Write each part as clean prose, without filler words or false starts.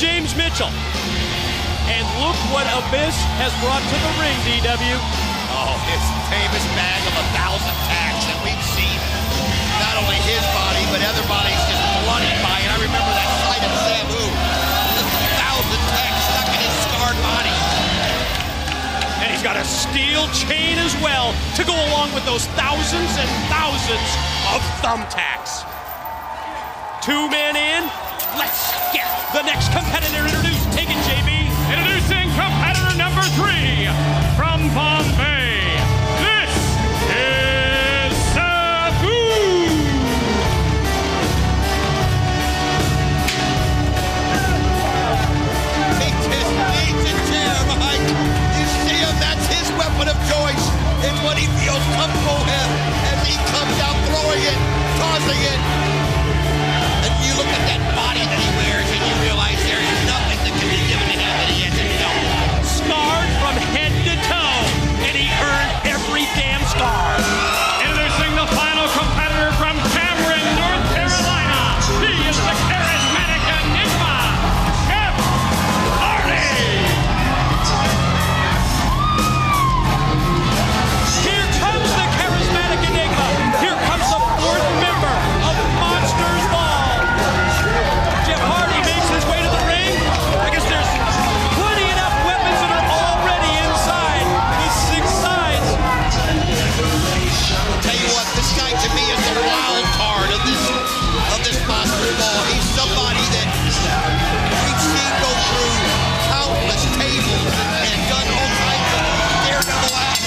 James Mitchell. And look what Abyss has brought to the ring, DW. Oh, his famous bag of 1,000 tacks, and we've seen not only his body, but other bodies just bloodied by it. I remember that sight of Sabu, just 1,000 tacks stuck in his scarred body. And he's got a steel chain as well to go along with those thousands and thousands of thumbtacks. 2 men in. Let's get the next competitor introduced. Take it, JB. Introducing competitor number 3 from Bombay. This is Sabu. He just needs a chair behind. You see him, that's his weapon of choice. It's what he feels comfortable with as he comes out throwing it, tossing it. And you look at that body that he wears and you realize there's nothing that can be given to him that he hasn't felt. Scarred from head to toe, and he earned every damn scar. Introducing the final competitor from Cameron, North Carolina. He is the charismatic enigma, Jeff Hardy. Here comes the charismatic enigma. Here comes the 4th member of Monsters Ball. Jeff Hardy makes his way to the ring. I guess there's plenty enough weapons that are already inside the 6 sides. I'll tell you what, this guy to me is the wild card of this Monsters Ball. He's somebody that we've seen go through countless tables and done all kinds of daredevil acts.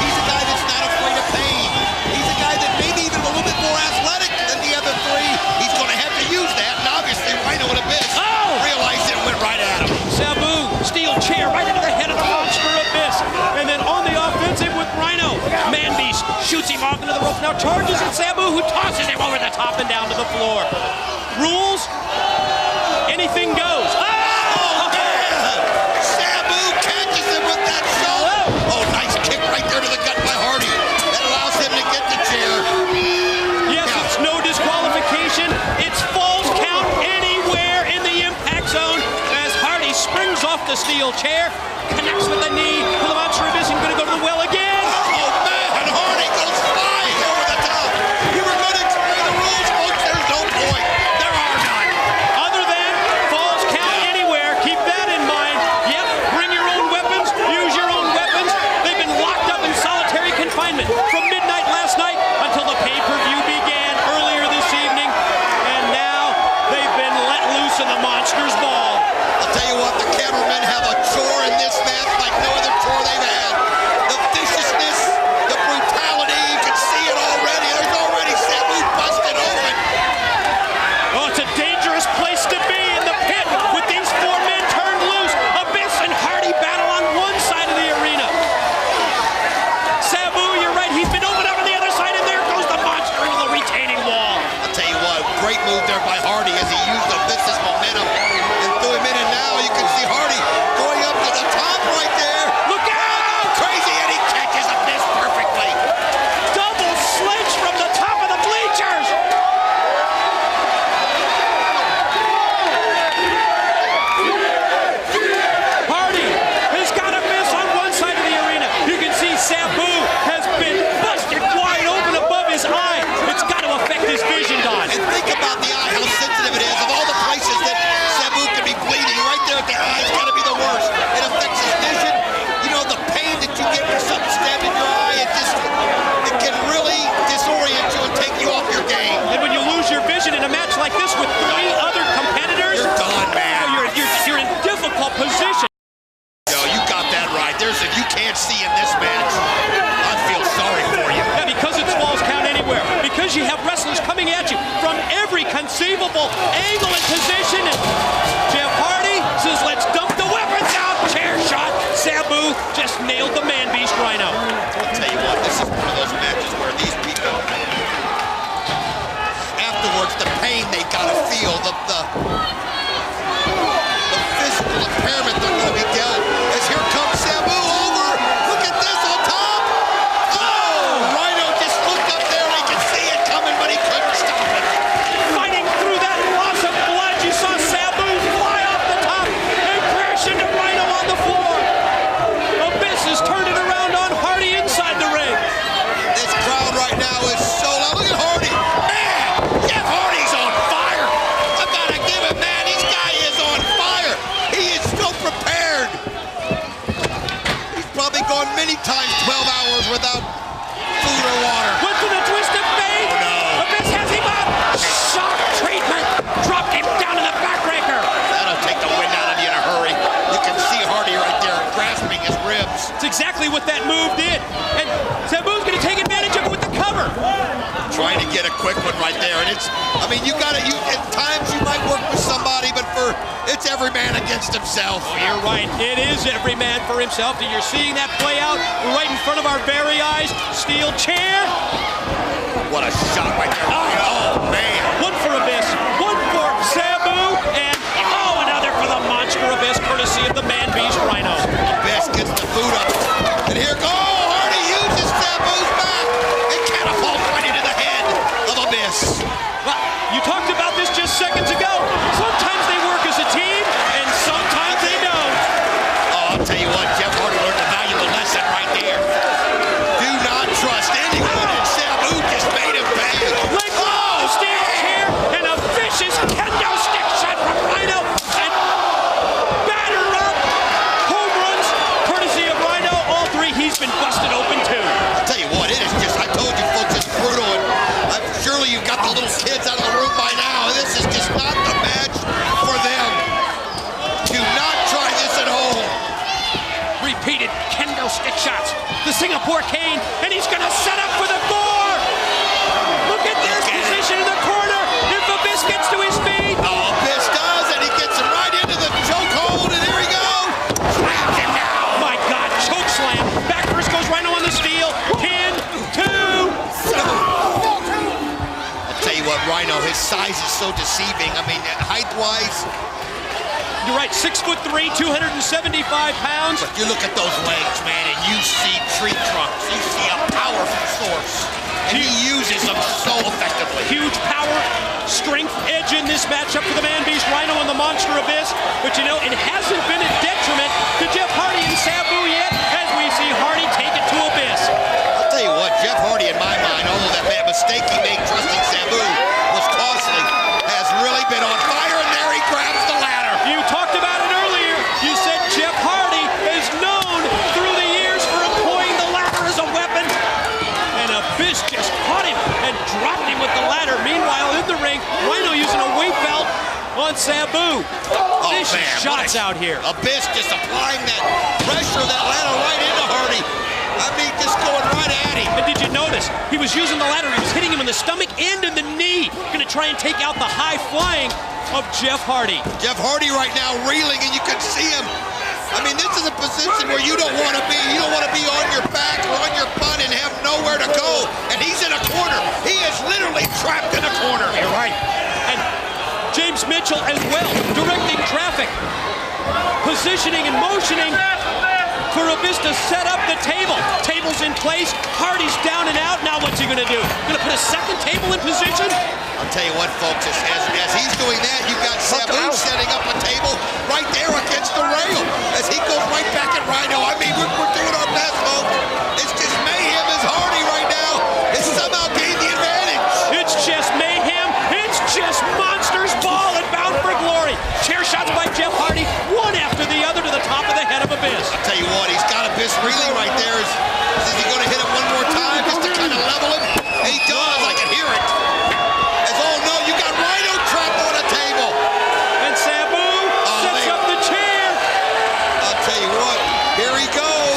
He's a guy that's not afraid of pain. He's a guy that maybe even a little bit more athletic than the other 3. He's going to have to use that, and obviously Raino and Abyss realized it and went right at him. Sabu, steel chair right into the head of the monster Abyss. And then on the offensive with Raino. Man Beast shoots him off into the rope. Now charges at Sabu, who tosses him over the top and down to the floor. Rules, anything goes. Oh, man! Sabu catches him with that shoulder. Oh, nice kick right there to the gut by Hardy. That allows him to get the chair. Yes, it's no disqualification. It's falls count anywhere in the impact zone as Hardy springs off the steel chair, connects with the knee to the monster Abyss and going to go to the well again. Oh, man! And Hardy goes flying over the top. You were going to explain the rules, folks. There's no point. There are none. Other than falls count anywhere, keep that in mind. Yep, bring your own weapons, use your own weapons. They've been locked up in solitary confinement from midnight last night until the pay-per-view began earlier this evening. And now they've been let loose in the Monsters Ball. I'll tell you what, the cameramen have a chore in this match like no other chore they've had. The viciousness, the brutality, you can see it already. There's already Sabu busted open. Oh, it's a dangerous place to be in the pit with these 4 men turned loose. Abyss and Hardy battle on one side of the arena. Sabu, you're right, he's been opened up on the other side, and there goes the monster into the retaining wall. I'll tell you what, great move there by Hardy as he used Abyss's momentum and threw him in, and now you can see Hardy going up to the top right there. Look out! Crazy, and he catches Abyss perfectly. Double sledge from the top of the bleachers. Hardy has got Abyss on one side of the arena. You can see Sabu has been busted wide open above his eye. It's got to affect his vision, Don. And think about the eye, how sensitive it is. Of all the places that Sabu could be bleeding, right there at the eye's got to be the worst. It affects his vision. You know, the pain that you get when something stabbed in your eye, it can really disorient you and take you off your game. And when you lose your vision in a match like this with 3 other competitors, You're done, man. You're in difficult position. No, you got that right. You can't see in this match. I feel sorry for you. Yeah, because it's falls count anywhere. Because you have wrestlers coming at you from every conceivable angle and position. And Jeff Hardy says, let's dump the weapons out. Chair shot. Sabu just nailed the Man Beast Raino. I'll tell you what, this is one of those matches where these people, afterwards, the pain they gotta feel, the physical impairment they're gonna be dealt. As here comes Sabu over. Look at this on top. Oh, Raino just looked up there. He could see it coming, but he couldn't stop it. Fighting through that loss of blood, you saw Sabu fly off the top. without food or water. Went for the twist of fate. Oh, no. Abyss has him up. Shock treatment. Dropped him down to the backbreaker. That'll take the wind out of you in a hurry. You can see Hardy right there grasping his ribs. It's exactly what that move did. And Sabu's going to take advantage of it with the cover. Trying to get a quick one right there. And it's, I mean, at times you might work with somebody, but it's every man against himself. Oh, you're right. It is every man for himself. And you're seeing that play out right in front of our very eyes. Steel chair. What a shot right there. Oh, man. One for Abyss. One for Sabu. And, another for the monster Abyss, courtesy of the man beast Raino. Abyss gets the boot up. And here goes. Hardy uses Sabu's back and catapults right into the head of Abyss. Well, you talked about this just seconds ago. Sometimes they work as a team, and sometimes they don't. Oh, I'll tell you what, Jeff Hardy learned a valuable lesson right there. Do not trust anyone, and Sabu just made him pay. Leg lock, steel chair, and a vicious kendo stick shot from Raino, and batter up. Home runs, courtesy of Raino. All three, he's been busted open too. I'll tell you what, it is just, I told you folks, it's brutal, and surely you've got the little kids out of the room by now. This is just not the match for them. Do not try this at home. Repeated kendo stick shots. The Singapore cane, and he's going to set up for the gore. Look at this position in the corner. If Abyss gets to his feet. Oh, Abyss does, and he gets him right into the chokehold, and here we go. Slams him down. My God, choke slam. Back first goes Raino on the steel. Pin, two. I'll tell you what, Raino, his size is so deceiving. I mean, height-wise. You're right, 6'3", 275 pounds. But you look at those legs, man, and you see tree trunks. You see a powerful source. And he uses them so effectively. Huge power, strength, edge in this matchup for the man beast Raino and the monster Abyss. But you know, it hasn't been a detriment to Jeff Hardy and Sabu yet, as we see Hardy take it to Abyss. I'll tell you what, Jeff Hardy, in my mind, although that mistake he made trusting Sabu was costly, has really been on fire, and there he grabs the ladder. You talked about it earlier. You said Jeff Hardy is known through the years for employing the ladder as a weapon. And Abyss just caught him and dropped him with the ladder. Meanwhile, in the ring, Raino using a weight belt on Sabu. Oh, Vicious man, shots out here. Abyss just applying that pressure of that ladder right into Hardy. I mean, just going right at him. And did you notice? He was using the ladder. He was hitting him in the stomach and in the knee. Going to try and take out the high flying of Jeff Hardy. Jeff Hardy right now reeling, and you can see him. I mean, this is a position where you don't want to be. You don't want to be on your back or on your butt and have nowhere to go. And he's in a corner. He is literally trapped in a corner. You're right. And James Mitchell as well, directing traffic, positioning and motioning for Abyss to set up the table. Table's in place. Hardy's down and out. Now what's he going to do? Going to put a second table in position? I'll tell you what, folks, as he's doing that, you've got Sabu setting up a table right there against the rail as he goes right back at Raino. I mean, we're doing our best, folks. It's just mayhem as Hardy right now is somehow gained the advantage. It's just mayhem. It's just monsters ball and bound for glory. Chair shots by Jeff Hardy, one after the other to the top of the head of Abyss. I'll tell you what, he's got Abyss reeling right there. Is he going to hit him one more time just to kind of level him? And he does. I can hear it. Oh no, you got Raino trapped on a table. And Sabu sets up the chair. I'll tell you what, here he goes.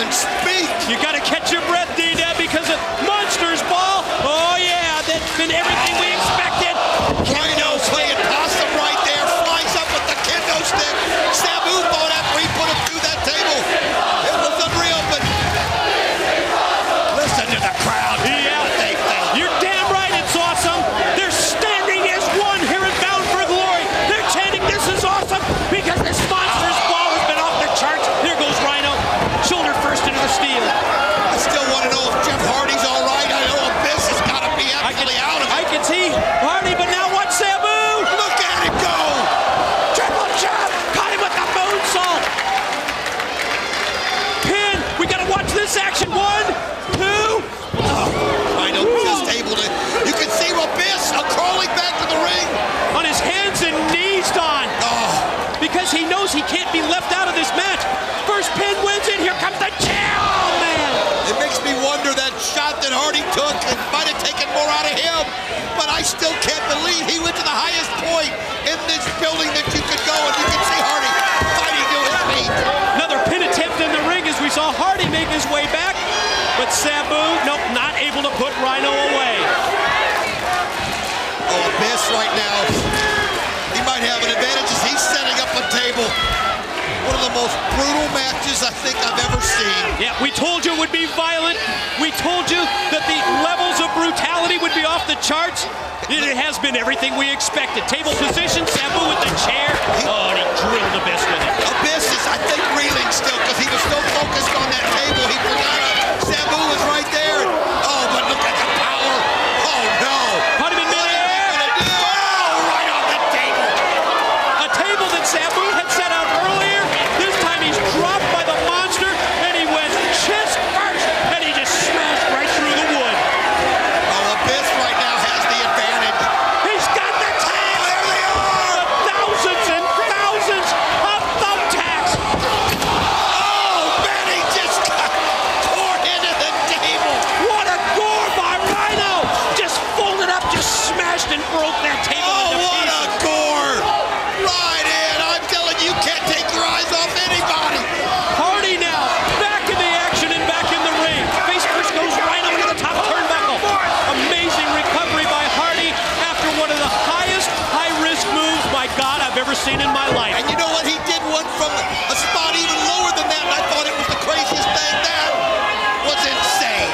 even speak. You got to catch your breath, D-Deb, because of Monsters Ball. Oh, yeah, that's been everything we expected. Raino playing possum right there, flies up with the kendo stick. Sabu thought after he put him through that table, it was unreal, but listen to the crowd. Yeah, what they think. You're damn right, it's awesome. They're standing as one here in Bound for Glory. They're chanting, this is awesome, because this Monsters Ball has been off the charts. There goes Raino, shoulder first into the steel. I still want to know if Jeff Hardy's all right. I know Abyss has got to be absolutely out of it. I can see Hardy, but now watch Sabu. Look at him go. Triple jump, caught him with the moonsault. Pin, we got to watch this action. 1, 2. Raino just able to, you can see Abyss crawling back to the ring. On his hands and knees, Don. Because he knows he can't be left out of this match. First pin wins it. Here comes the chair. Oh, man. It makes me wonder that shot that Hardy took, it might have taken more out of him, but I still can't believe he went to the highest point in this building that you could go, and you can see Hardy fighting to his feet. Another pin attempt in the ring as we saw Hardy make his way back, but Sabu, nope, not able to put Raino away. Oh, Abyss right now, he might have an advantage as he's setting up a table. One of the most brutal matches I think I've ever seen. Yeah, we told you it would be violent. We told you that the levels of brutality would be off the charts. It has been everything we expected. Table position, Sabu with the chair. Oh, and he drilled Abyss with it. Abyss is, I think, reeling still because he was so focused on that table. He forgot Sabu was right there. Oh, but look at the power. Oh, no. Put him in midair. Oh, right on the table. A table that Sabu had set out earlier. This time he's dropped by the monster, and he went chest first, and he just smashed right through the wood. Oh, Abyss right now has the advantage. He's got the tag. There they are. The thousands and thousands of thumbtacks. Oh, man, he just got torn into the table. What a gore by Raino. Just folded up, just smashed and broke that table Oh, into what a pieces. gore. Right in. I'm telling you, can't take your eyes off anybody. Hardy now, back in the action and back in the ring. Face first goes Raino into the top turnbuckle. Amazing recovery by Hardy after one of the highest high-risk moves, my God, I've ever seen in my life. And you know what? He did one from a spot even lower than that, and I thought it was the craziest thing. That was insane.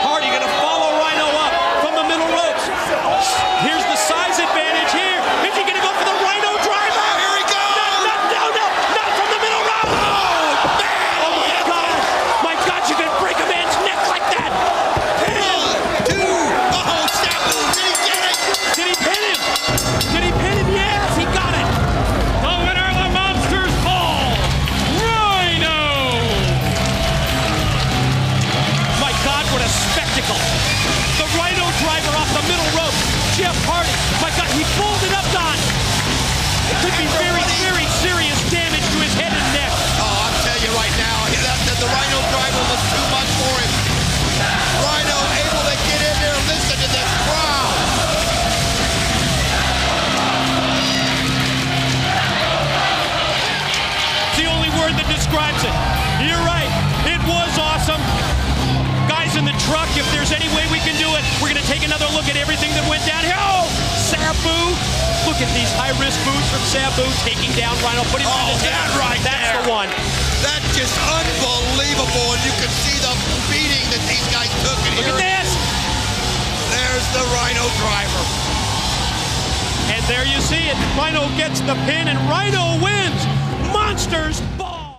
Hardy gonna follow Raino up from the middle ropes. Here's the size advantage here. Is he gonna go for the Raino driver? Oh, here he goes. No, not from the middle rope. Oh, man. Oh my God, you can break a man's neck like that. Pin him. 1, 2. Oh, Sabu, did he get it? Did he pin him? Did he pin him? Yes, he got it. The winner of the Monsters Ball, Raino. My God, what a spectacle. The Raino driver off the middle rope. Jeff Hardy. My God, he folded up, Don. It could be very, very serious damage to his head and neck. Oh, I'll tell you right now, the Raino driver was too much for him. Raino able to get in there and listen to this crowd. It's the only word that describes it. You're right. It was awesome. Guys in the truck, if there's any way we can do it, we're going to take another look at everything that went down here. Oh, Sabu. Look at these high-risk moves from Sabu, taking down Raino, putting him Oh, in the that table. right That's there. the one. That's just unbelievable, and you can see the beating that these guys took. And Look at this. There's the Raino driver. And there you see it. Raino gets the pin, and Raino wins. Monsters Ball.